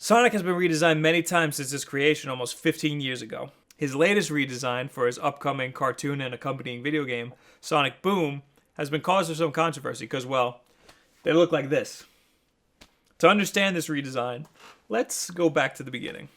Sonic has been redesigned many times since his creation almost 15 years ago. His latest redesign for his upcoming cartoon and accompanying video game, Sonic Boom, has been cause of some controversy because, well, they look like this. To understand this redesign, let's go back to the beginning.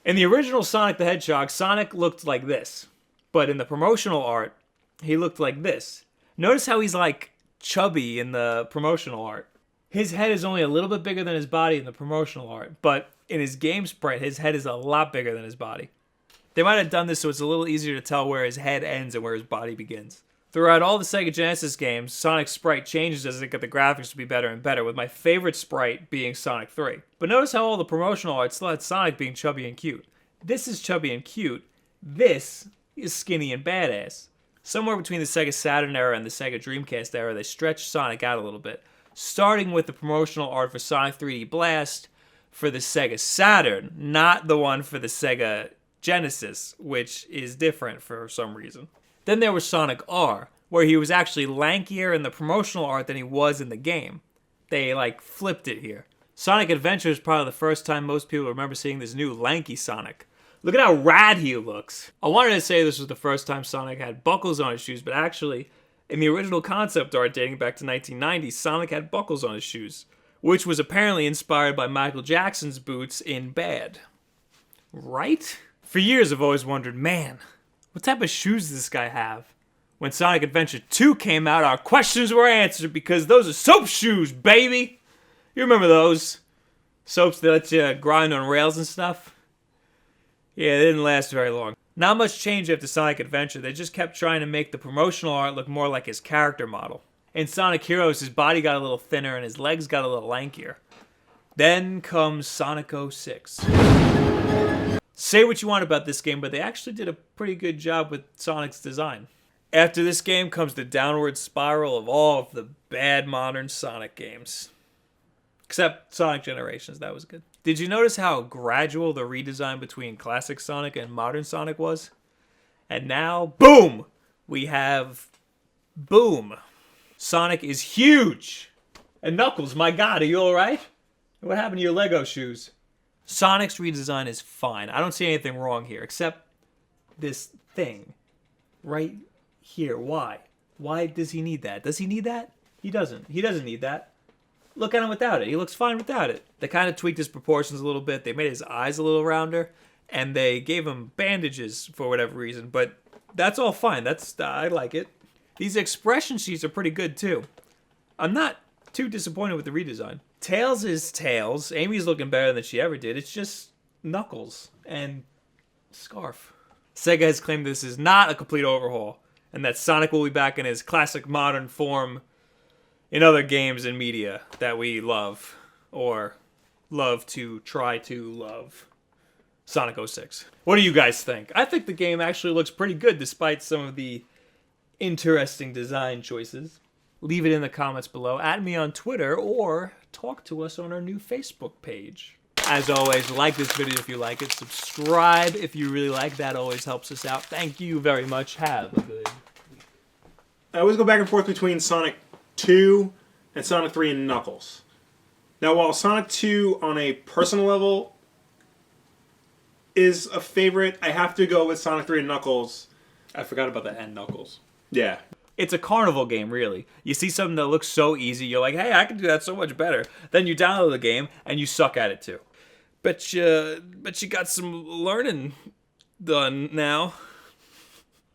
In the original Sonic the Hedgehog, Sonic looked like this. But in the promotional art, he looked like this. Notice how he's like chubby in the promotional art. His head is only a little bit bigger than his body in the promotional art, but in his game sprite, his head is a lot bigger than his body. They might have done this so it's a little easier to tell where his head ends and where his body begins. Throughout all the Sega Genesis games, Sonic's sprite changes as they get the graphics to be better and better, with my favorite sprite being Sonic 3. But notice how all the promotional art still had Sonic being chubby and cute. This is chubby and cute. This is skinny and badass. Somewhere between the Sega Saturn era and the Sega Dreamcast era, they stretched Sonic out a little bit. Starting with the promotional art for Sonic 3D Blast for the Sega Saturn, not the one for the Sega Genesis, which is different for some reason. Then there was Sonic R, where he was actually lankier in the promotional art than he was in the game. They, flipped it here. Sonic Adventure is probably the first time most people remember seeing this new lanky Sonic. Look at how rad he looks. I wanted to say this was the first time Sonic had buckles on his shoes, but actually, in the original concept art dating back to 1990, Sonic had buckles on his shoes, which was apparently inspired by Michael Jackson's boots in Bad. Right? For years I've always wondered, man, what type of shoes does this guy have? When Sonic Adventure 2 came out, our questions were answered because those are soap shoes, baby! You remember those? Soaps that let you grind on rails and stuff? Yeah, they didn't last very long. Not much change after Sonic Adventure. They just kept trying to make the promotional art look more like his character model. In Sonic Heroes, his body got a little thinner and his legs got a little lankier. Then comes Sonic 06. Say what you want about this game, but they actually did a pretty good job with Sonic's design. After this game comes the downward spiral of all of the bad modern Sonic games. Except Sonic Generations, that was good. Did you notice how gradual the redesign between classic Sonic and modern Sonic was? And now, boom! We have Boom. Sonic is huge! And Knuckles, my god, are you alright? What happened to your Lego shoes? Sonic's redesign is fine. I don't see anything wrong here, except this thing. Right here. Why? Why does he need that? Does he need that? He doesn't. He doesn't need that. Look at him without it. He looks fine without it. They kind of tweaked his proportions a little bit. They made his eyes a little rounder. And they gave him bandages for whatever reason. But that's all fine. I like it. These expression sheets are pretty good too. I'm not too disappointed with the redesign. Tails is Tails. Amy's looking better than she ever did. It's just Knuckles and Scarf. Sega has claimed this is not a complete overhaul. And that Sonic will be back in his classic modern form in other games and media that we love, or love to try to love. Sonic 06. What do you guys think? I think the game actually looks pretty good despite some of the interesting design choices. Leave it in the comments below, add me on Twitter, or talk to us on our new Facebook page. As always, like this video if you like it, subscribe if you really like, that always helps us out. Thank you very much, have a good week. I always go back and forth between Sonic 2 and Sonic 3 and Knuckles. Now, while Sonic 2 on a personal level is a favorite, I have to go with Sonic 3 and Knuckles. I forgot about the end Knuckles. Yeah. It's a carnival game, really. You see something that looks so easy, you're like, hey, I can do that so much better. Then you download the game, and you suck at it too. Bet you got some learning done now.